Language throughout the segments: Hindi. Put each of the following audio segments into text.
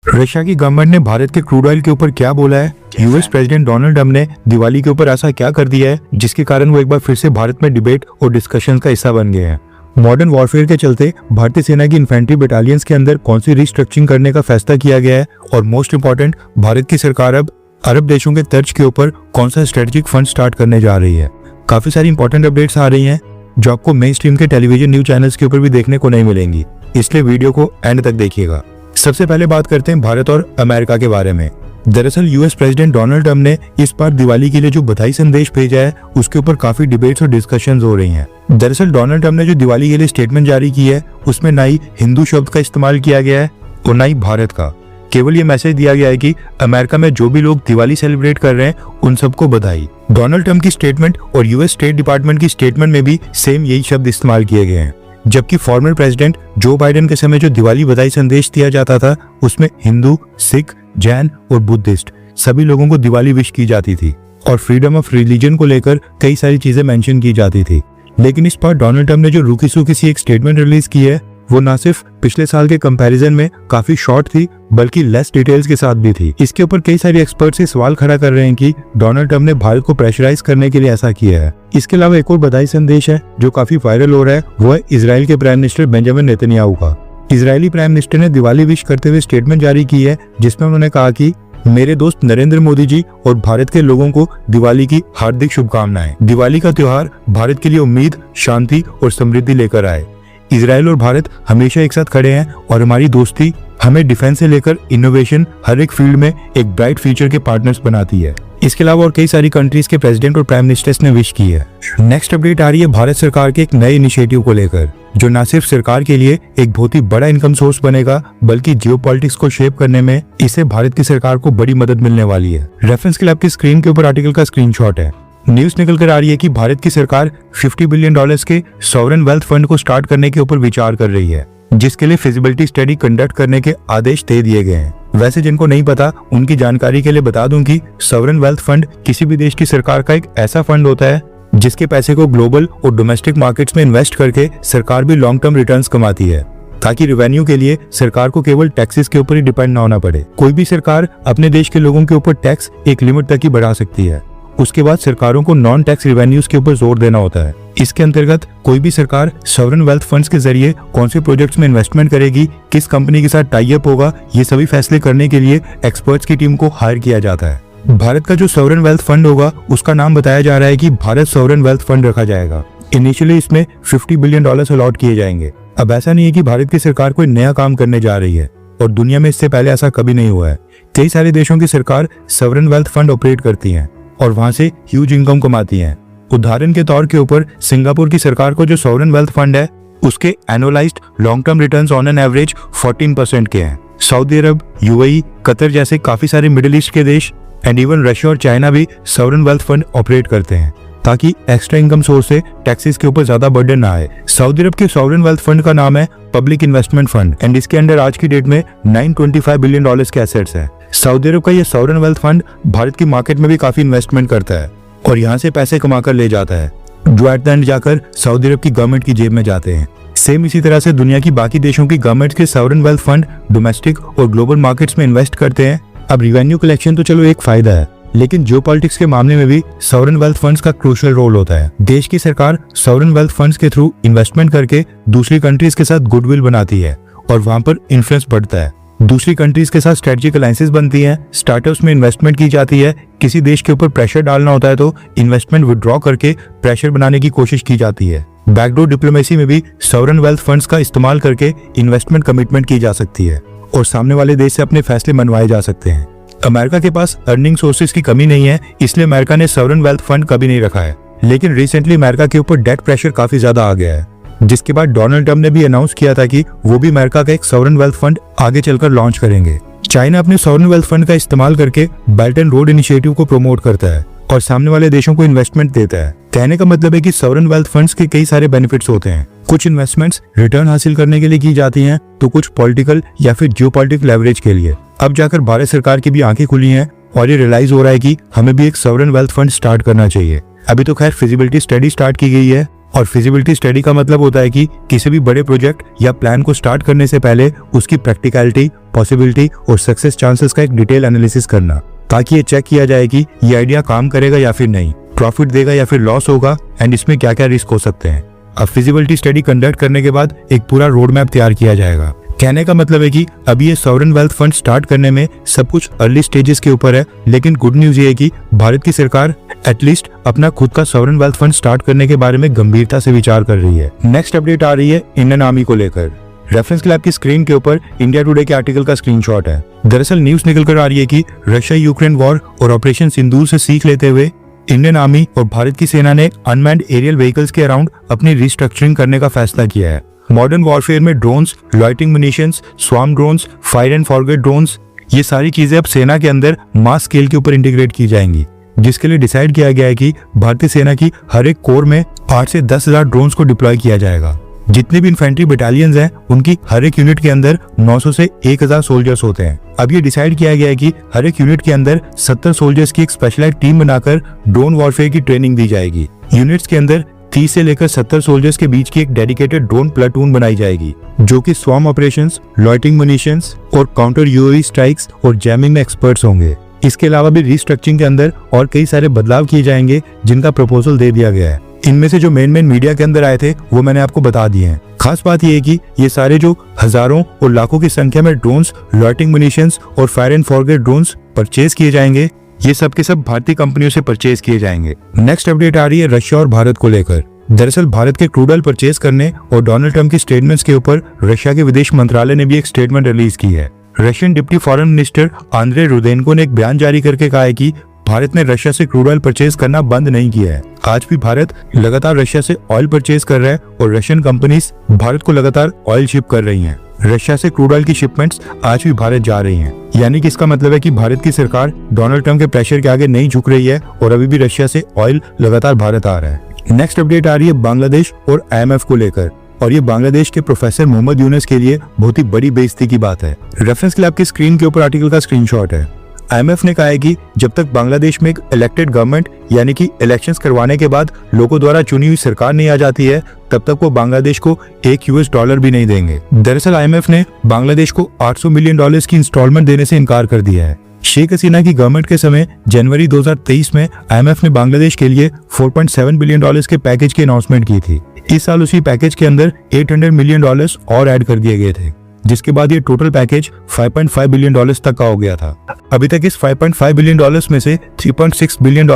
रशिया की गवर्नमेंट ने भारत के क्रूड ऑयल के ऊपर क्या बोला है? यूएस प्रेसिडेंट डोनाल्ड ट्रम्प ने दिवाली के ऊपर ऐसा क्या कर दिया है जिसके कारण वो एक बार फिर से भारत में डिबेट और डिस्कशन का हिस्सा बन गए हैं? मॉडर्न वॉरफेयर के चलते भारतीय सेना की इन्फेंट्री बटालियंस के अंदर कौन सी रिस्ट्रक्चरिंग करने का फैसला किया गया है? और मोस्ट इंपॉर्टेंट, भारत की सरकार अब अरब देशों के तर्ज के ऊपर कौन सा स्ट्रेटेजिक फंड स्टार्ट करने जा रही है? काफी सारी इंपॉर्टेंट अपडेट्स आ रही हैं जो आपको मेन स्ट्रीम के टेलीविजन न्यूज चैनल्स के ऊपर भी देखने को नहीं मिलेंगी, इसलिए वीडियो को एंड तक देखिएगा। सबसे पहले बात करते हैं भारत और अमेरिका के बारे में। दरअसल यूएस प्रेसिडेंट डोनाल्ड ट्रम्प ने इस बार दिवाली के लिए जो बधाई संदेश भेजा है उसके ऊपर काफी डिबेट्स और डिस्कशंस हो रही हैं। दरअसल डोनाल्ड ट्रम्प ने जो दिवाली के लिए स्टेटमेंट जारी की है उसमें ना ही हिंदू शब्द का इस्तेमाल किया गया है और ना ही भारत का। केवल ये मैसेज दिया गया है कि अमेरिका में जो भी लोग दिवाली सेलिब्रेट कर रहे हैं उन सबको बधाई। डोनाल्ड ट्रम्प की स्टेटमेंट और यूएस स्टेट डिपार्टमेंट की स्टेटमेंट में भी सेम यही शब्द इस्तेमाल किए गए हैं। जबकि फॉर्मर प्रेसिडेंट जो बाइडेन के समय जो दिवाली बधाई संदेश दिया जाता था उसमें हिंदू, सिख, जैन और बुद्धिस्ट सभी लोगों को दिवाली विश की जाती थी और फ्रीडम ऑफ रिलीजन को लेकर कई सारी चीजें मेंशन की जाती थी। लेकिन इस बार डोनाल्ड ट्रम्प ने जो रूखी सूखी सी एक स्टेटमेंट रिलीज की है वो ना सिर्फ पिछले साल के कंपैरिजन में काफी शॉर्ट थी बल्कि लेस डिटेल्स के साथ भी थी। इसके ऊपर कई सारे एक्सपर्ट्स सवाल खड़ा कर रहे हैं कि डोनाल्ड ट्रम्प ने भारत को प्रेशराइज करने के लिए ऐसा किया है। इसके अलावा एक और बधाई संदेश है जो काफी वायरल हो रहा है, वो है इजराइल के प्राइम मिनिस्टर बेंजामिन नेतन्याहू का। इजरायली प्राइम मिनिस्टर ने दिवाली विश करते हुए स्टेटमेंट जारी की है जिसमें उन्होंने कहा कि मेरे दोस्त नरेंद्र मोदी जी और भारत के लोगों को दिवाली की हार्दिक शुभकामनाएं। दिवाली का त्योहार भारत के लिए उम्मीद, शांति और समृद्धि लेकर आए। इजराइल और भारत हमेशा एक साथ खड़े हैं और हमारी दोस्ती हमें डिफेंस से लेकर इनोवेशन हर एक फील्ड में एक ब्राइट फ्यूचर के पार्टनर्स बनाती है। इसके अलावा और कई सारी कंट्रीज के प्रेसिडेंट और प्राइम मिनिस्टर्स ने विश की है। नेक्स्ट अपडेट आ रही है भारत सरकार के एक नए इनिशिएटिव को लेकर जो न सिर्फ सरकार के लिए एक बहुत ही बड़ा इनकम सोर्स बनेगा बल्कि जियोपॉलिटिक्स को शेप करने में इससे भारत की सरकार को बड़ी मदद मिलने वाली है। रेफरेंस के लिए आपकी स्क्रीन के ऊपर आर्टिकल का स्क्रीनशॉट है। न्यूज निकल कर आ रही है कि भारत की सरकार $50 बिलियन के सॉवरेन वेल्थ फंड को स्टार्ट करने के ऊपर विचार कर रही है जिसके लिए फिजिबिलिटी स्टडी कंडक्ट करने के आदेश दे दिए गए हैं। वैसे जिनको नहीं पता उनकी जानकारी के लिए बता दूं कि सॉवरेन वेल्थ फंड किसी भी देश की सरकार का एक ऐसा फंड होता है जिसके पैसे को ग्लोबल और डोमेस्टिक मार्केट्स में इन्वेस्ट करके सरकार भी लॉन्ग टर्म रिटर्न्स कमाती है ताकि रेवेन्यू के लिए सरकार को केवल टैक्सेस के ऊपर ही डिपेंड ना होना पड़े। कोई भी सरकार अपने देश के लोगों के ऊपर टैक्स एक लिमिट तक ही बढ़ा सकती है, उसके बाद सरकारों को नॉन टैक्स रेवेन्यूज के ऊपर जोर देना होता है। इसके अंतर्गत कोई भी सरकार सॉवरेन वेल्थ फंड्स के जरिए कौन से प्रोजेक्ट्स में इन्वेस्टमेंट करेगी, किस कंपनी के साथ टाई अप होगा, ये सभी फैसले करने के लिए एक्सपर्ट्स की टीम को हायर किया जाता है। भारत का जो सॉवरेन वेल्थ फंड होगा उसका नाम बताया जा रहा है कि भारत सॉवरेन वेल्थ फंड रखा जाएगा। इनिशियली इसमें $50 बिलियन अलॉट किए जाएंगे। अब ऐसा नहीं है कि भारत की सरकार कोई नया काम करने जा रही है और दुनिया में इससे पहले ऐसा कभी नहीं हुआ है। कई सारे देशों की सरकार सॉवरेन वेल्थ फंड ऑपरेट करती है और वहां से ह्यूज इनकम कमाती हैं। उदाहरण के तौर के ऊपर सिंगापुर की सरकार को जो सॉवरेन वेल्थ फंड है उसके annualised long term returns on an average 14% के हैं। सऊदी अरब, यूएई, कतर जैसे काफी सारे मिडिल ईस्ट के देश एंड इवन रशिया और चाइना भी सॉवरेन वेल्थ फंड ऑपरेट करते हैं ताकि एक्स्ट्रा इनकम सोर्स से टैक्सेस के ऊपर ज्यादा बर्डन ना आए। सऊदी अरब के सॉवरेन वेल्थ फंड का नाम है पब्लिक इन्वेस्टमेंट फंड एंड इसके अंडर आज की डेट में $925 बिलियन के एसेट्स है। सऊदी अरब का ये सॉवरेन वेल्थ फंड भारत की मार्केट में भी काफी इन्वेस्टमेंट करता है और यहाँ से पैसे कमाकर ले जाता है जो एट द एंड जाकर सऊदी अरब की गवर्नमेंट की जेब में जाते हैं। सेम इसी तरह से दुनिया की बाकी देशों की गवर्नमेंट के सॉवरेन वेल्थ फंड डोमेस्टिक और ग्लोबल मार्केट्स में इन्वेस्ट करते हैं। अब रिवेन्यू कलेक्शन तो चलो एक फायदा है, लेकिन जियोपॉलिटिक्स के मामले में भी सॉवरेन वेल्थ फंड्स का क्रूशियल रोल होता है। देश की सरकार सॉवरेन वेल्थ फंड्स के थ्रू इन्वेस्टमेंट करके दूसरी कंट्रीज के साथ गुडविल बनाती है और वहां पर इन्फ्लुएंस बढ़ता है। दूसरी कंट्रीज के साथ स्ट्रेटेजिक अलायंसेस बनती हैं, स्टार्टअप्स में इन्वेस्टमेंट की जाती है। किसी देश के ऊपर प्रेशर डालना होता है तो इन्वेस्टमेंट विड्रॉ करके प्रेशर बनाने की कोशिश की जाती है। बैकडोर डिप्लोमेसी में भी सॉवरेन वेल्थ फंड्स का इस्तेमाल करके इन्वेस्टमेंट कमिटमेंट की जा सकती है और सामने वाले देश से अपने फैसले मनवाए जा सकते हैं। अमेरिका के पास अर्निंग सोर्सेज की कमी नहीं है, इसलिए अमेरिका ने सॉवरेन वेल्थ फंड कभी नहीं रखा है। लेकिन रिसेंटली अमेरिका के ऊपर डेट प्रेशर काफी ज्यादा आ गया है जिसके बाद डोनाल्ड ट्रम्प ने भी अनाउंस किया था कि वो भी अमेरिका का एक सॉवरेन वेल्थ फंड आगे चलकर लॉन्च करेंगे। चाइना अपने सॉवरेन वेल्थ फंड का इस्तेमाल करके बेल्ट एंड रोड इनिशिएटिव को प्रमोट करता है और सामने वाले देशों को इन्वेस्टमेंट देता है। कहने का मतलब है कि सॉवरेन वेल्थ फंड्स के कई सारे बेनिफिट्स होते हैं। कुछ इन्वेस्टमेंट्स रिटर्न हासिल करने के लिए की जाती हैं तो कुछ पॉलिटिकल या फिर जियोपॉलिटिकल लेवरेज के लिए। अब जाकर भारत सरकार की भी आंखें खुली हैं और ये रियलाइज हो रहा है कि हमें भी एक सॉवरेन वेल्थ फंड स्टार्ट करना चाहिए। अभी तो खैर फिजिबिलिटी स्टडी स्टार्ट की गई है और फिजिबिलिटी स्टडी का मतलब होता है कि किसी भी बड़े प्रोजेक्ट या प्लान को स्टार्ट करने से पहले उसकी प्रैक्टिकलिटी, पॉसिबिलिटी और सक्सेस चांसेस का एक डिटेल एनालिसिस करना, ताकि ये चेक किया जाए कि ये आइडिया काम करेगा या फिर नहीं, प्रॉफिट देगा या फिर लॉस होगा, एंड इसमें क्या क्या रिस्क हो सकते हैं। अब फिजिबिलिटी स्टडी कंडक्ट करने के बाद एक पूरा रोड मैप तैयार किया जाएगा। कहने का मतलब है कि अभी ये सॉवरेन वेल्थ फंड स्टार्ट करने में सब कुछ अर्ली स्टेजेस के ऊपर है, लेकिन गुड न्यूज ये है कि भारत की सरकार एटलीस्ट अपना खुद का सॉवरेन वेल्थ फंड स्टार्ट करने के बारे में गंभीरता से विचार कर रही है। नेक्स्ट अपडेट आ रही है इंडियन आर्मी को लेकर। रेफरेंस क्लैब की स्क्रीन के ऊपर इंडिया टुडे के आर्टिकल का स्क्रीनशॉट है। दरअसल न्यूज निकल कर आ रही है कि रशिया यूक्रेन वॉर और ऑपरेशन सिंदूर से सीख लेते हुए इंडियन आर्मी और भारत की सेना ने अनमैन्ड एरियल व्हीकल्स के अराउंड अपनी रिस्ट्रक्चरिंग करने का फैसला किया है। मॉडर्न वॉरफेयर में drones, loitering munitions, swarm drones, fire and forget drones, ये सारी चीजें अब सेना के अंदर मास स्केल के ऊपर इंटीग्रेट की जाएंगी, जिसके लिए डिसाइड किया गया है कि भारतीय सेना की हर एक कोर में 8 से 10,000 ड्रोन्स को डिप्लॉय किया जाएगा। जितने भी इन्फेंट्री बटालियंस हैं, उनकी हर एक यूनिट के अंदर 900 से 1000 सोल्जर्स होते हैं। अब ये डिसाइड किया गया है कि हर एक यूनिट के अंदर 70 सोल्जर्स की एक स्पेशलाइज्ड टीम बनाकर ड्रोन वॉरफेयर की ट्रेनिंग दी जाएगी। यूनिट्स के अंदर 30 से लेकर 70 सोल्जर्स के बीच की एक डेडिकेटेड ड्रोन प्लाटून बनाई जाएगी, जो कि स्वार्म ऑपरेशंस, लॉइटिंग म्यूनिशंस और काउंटर यूएवी स्ट्राइक्स और जैमिंग में एक्सपर्ट्स होंगे। इसके अलावा भी रिस्ट्रक्चरिंग के अंदर और कई सारे बदलाव किए जाएंगे, जिनका प्रपोजल दे दिया गया है। इनमें से जो मेन मीडिया के अंदर आए थे वो मैंने आपको बता दिए हैं। खास बात यह है कि ये सारे जो हजारों और लाखों की संख्या में ड्रोन्स, लॉइटिंग म्यूनिशंस और fire and forget drones purchase किए जाएंगे, ये सब के सब भारतीय कंपनियों से परचेज किए जाएंगे। नेक्स्ट अपडेट आ रही है रशिया और भारत को लेकर। दरअसल भारत के क्रूड ऑयल परचेज करने और डोनाल्ड ट्रंप की स्टेटमेंट्स के ऊपर रशिया के विदेश मंत्रालय ने भी एक स्टेटमेंट रिलीज की है। Russian deputy foreign minister Andrey Rudenko ने एक बयान जारी करके कहा है कि भारत ने रशिया से क्रूड ऑयल परचेज करना बंद नहीं किया है। आज भी भारत लगातार रशिया से ऑयल परचेज कर रहा है और रशियन कंपनीज भारत को लगातार ऑयल शिप कर रही हैं। रशिया से क्रूड ऑयल की शिपमेंट्स आज भी भारत जा रही हैं। यानी कि इसका मतलब है कि भारत की सरकार डोनाल्ड ट्रंप के प्रेशर के आगे नहीं झुक रही है और अभी भी रशिया से ऑयल लगातार भारत आ रहा है। नेक्स्ट अपडेट आ रही है बांग्लादेश और IMF को लेकर, और ये बांग्लादेश के प्रोफेसर मोहम्मद यूनुस के लिए बहुत ही बड़ी बेइज्जती की बात है। रेफरेंस क्लैब की स्क्रीन के ऊपर आर्टिकल का स्क्रीनशॉट है। IMF ने कहा है कि जब तक बांग्लादेश में एक इलेक्टेड गवर्नमेंट यानी कि इलेक्शंस करवाने के बाद लोगों द्वारा चुनी हुई सरकार नहीं आ जाती है, तब तक वो बांग्लादेश को $1 भी नहीं देंगे। दरअसल IMF ने बांग्लादेश को $800 मिलियन की इंस्टॉलमेंट देने से इनकार कर दिया है। शेख हसीना की गवर्नमेंट के समय जनवरी 2023 में IMF ने बांग्लादेश के लिए $4.7 बिलियन के पैकेज की अनाउंसमेंट की थी। इस साल उसी पैकेज के अंदर $800 मिलियन और ऐड कर दिए गए थे, जिसके बाद ये टोटल पैकेज $5.5 बिलियन तक का हो गया था। अभी तक इस $5.5 बिलियन में से $3.6 बिलियन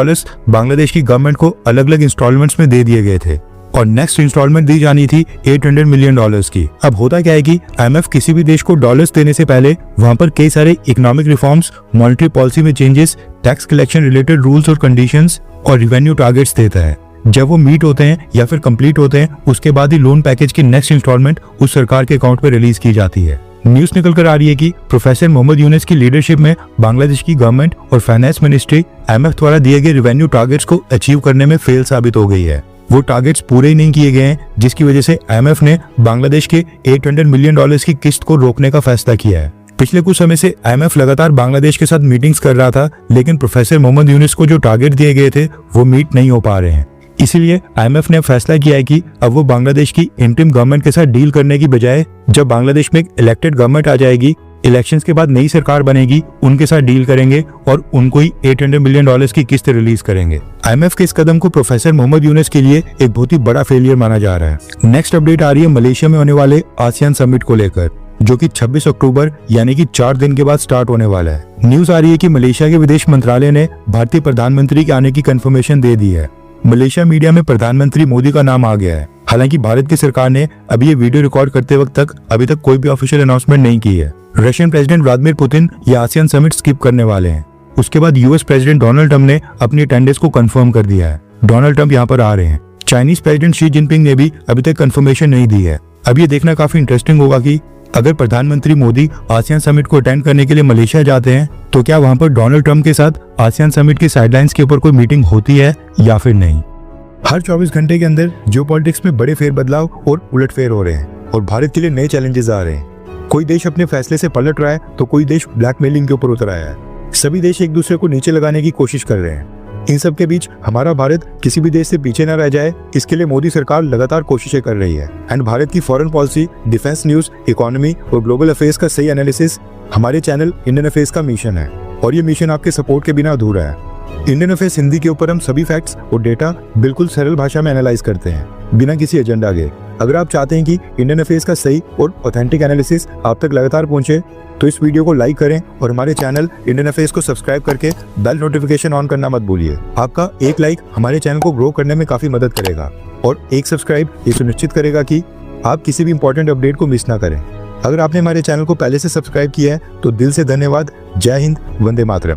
बांग्लादेश की गवर्नमेंट को अलग अलग इंस्टॉलमेंट्स में दे दिए गए थे और नेक्स्ट इंस्टॉलमेंट दी जानी थी $800 मिलियन की। अब होता क्या है कि IMF किसी भी देश को डॉलर्स देने से पहले वहां पर कई सारे इकोनॉमिक रिफॉर्म्स, मॉनेटरी पॉलिसी में changes, tax collection related rules और कंडीशंस और रेवेन्यू टारगेट्स देता है। जब वो मीट होते हैं या फिर कंप्लीट होते हैं, उसके बाद ही लोन पैकेज की नेक्स्ट इंस्टॉलमेंट उस सरकार के अकाउंट पर रिलीज की जाती है। न्यूज निकल कर आ रही है कि प्रोफेसर मोहम्मद यूनुस की लीडरशिप में बांग्लादेश की गवर्नमेंट और फाइनेंस मिनिस्ट्री IMF द्वारा दिए गए रेवेन्यू टारगेट्स को अचीव करने में फेल साबित हो गई है। वो टारगेट्स पूरे ही नहीं किए गए हैं, जिसकी वजह से IMF ने बांग्लादेश के $800 मिलियन की किस्त को रोकने का फैसला किया है। पिछले कुछ समय से IMF लगातार बांग्लादेश के साथ मीटिंग्स कर रहा था, लेकिन प्रोफेसर मोहम्मद यूनुस को जो टारगेट दिए गए थे वो मीट नहीं हो पा रहे हैं। इसीलिए IMF ने फैसला किया है कि अब वो बांग्लादेश की इंटरिम गवर्नमेंट के साथ डील करने की बजाय जब बांग्लादेश में एक इलेक्टेड गवर्नमेंट आ जाएगी, इलेक्शंस के बाद नई सरकार बनेगी, उनके साथ डील करेंगे और उनको ही $800 मिलियन की किस्त रिलीज करेंगे। IMF के इस कदम को प्रोफेसर मोहम्मद यूनुस के लिए एक बहुत ही बड़ा फेलियर माना जा रहा है। नेक्स्ट अपडेट आ रही है मलेशिया में होने वाले आसियान समिट को लेकर, जो कि 26 अक्टूबर यानी कि 4 दिन के बाद स्टार्ट होने वाला है। न्यूज आ रही है कि मलेशिया के विदेश मंत्रालय ने भारतीय प्रधानमंत्री के आने की कंफर्मेशन दे दी है। मलेशिया मीडिया में प्रधानमंत्री मोदी का नाम आ गया है। हालांकि भारत की सरकार ने अभी ये वीडियो रिकॉर्ड करते वक्त तक अभी तक कोई भी ऑफिशियल अनाउंसमेंट नहीं की है। रशियन प्रेसिडेंट व्लादिमीर पुतिन ये आसियान समिट स्किप करने वाले हैं। उसके बाद US प्रेसिडेंट डोनाल्ड ट्रंप ने अपनी अटेंडेंस को कंफर्म कर दिया है। डोनाल्ड ट्रंप यहाँ पर आ रहे हैं। चाइनीज प्रेसिडेंट शी जिनपिंग ने भी अभी तक कंफर्मेशन नहीं दी है। अब ये देखना काफी इंटरेस्टिंग होगा कि अगर प्रधानमंत्री मोदी आसियान समिट को अटेंड करने के लिए मलेशिया जाते हैं तो क्या वहां पर डोनाल्ड ट्रंप के साथ आसियान समिट की साइडलाइंस के ऊपर कोई मीटिंग होती है या फिर नहीं। हर 24 घंटे के अंदर जियोपॉलिटिक्स में बड़े फेरबदलाव और उलटफेर हो रहे हैं और भारत के लिए नए चैलेंजेस आ रहे हैं। कोई देश अपने फैसले से पलट रहा है तो कोई देश ब्लैकमेलिंग के ऊपर उतर आया है। सभी देश एक दूसरे को नीचे लगाने की कोशिश कर रहे हैं। इन सब के बीच हमारा भारत किसी भी देश से पीछे न रह जाए, इसके लिए मोदी सरकार लगातार कोशिशें कर रही है। एंड भारत की foreign policy, defence news, economy और ग्लोबल अफेयर्स का सही एनालिसिस हमारे चैनल इंडियन अफेयर्स का मिशन है, और ये मिशन आपके सपोर्ट के बिना अधूरा है। इंडियन अफेयर्स हिंदी के ऊपर हम सभी फैक्ट्स और डेटा बिल्कुल सरल भाषा में एनालाइज करते हैं, बिना किसी एजेंडा के। अगर आप चाहते हैं कि इंडियन अफेयर्स का सही और ऑथेंटिक एनालिसिस आप तक लगातार पहुंचे, तो इस वीडियो को लाइक करें और हमारे चैनल इंडियन अफेयर्स को सब्सक्राइब करके बेल नोटिफिकेशन ऑन करना मत भूलिए। आपका एक लाइक हमारे चैनल को ग्रो करने में काफी मदद करेगा, और एक सब्सक्राइब ये सुनिश्चित करेगा कि आप किसी भी इंपॉर्टेंट अपडेट को मिस ना करें। अगर आपने हमारे चैनल को पहले से सब्सक्राइब किया है तो दिल से धन्यवाद। जय हिंद, वंदे मातरम।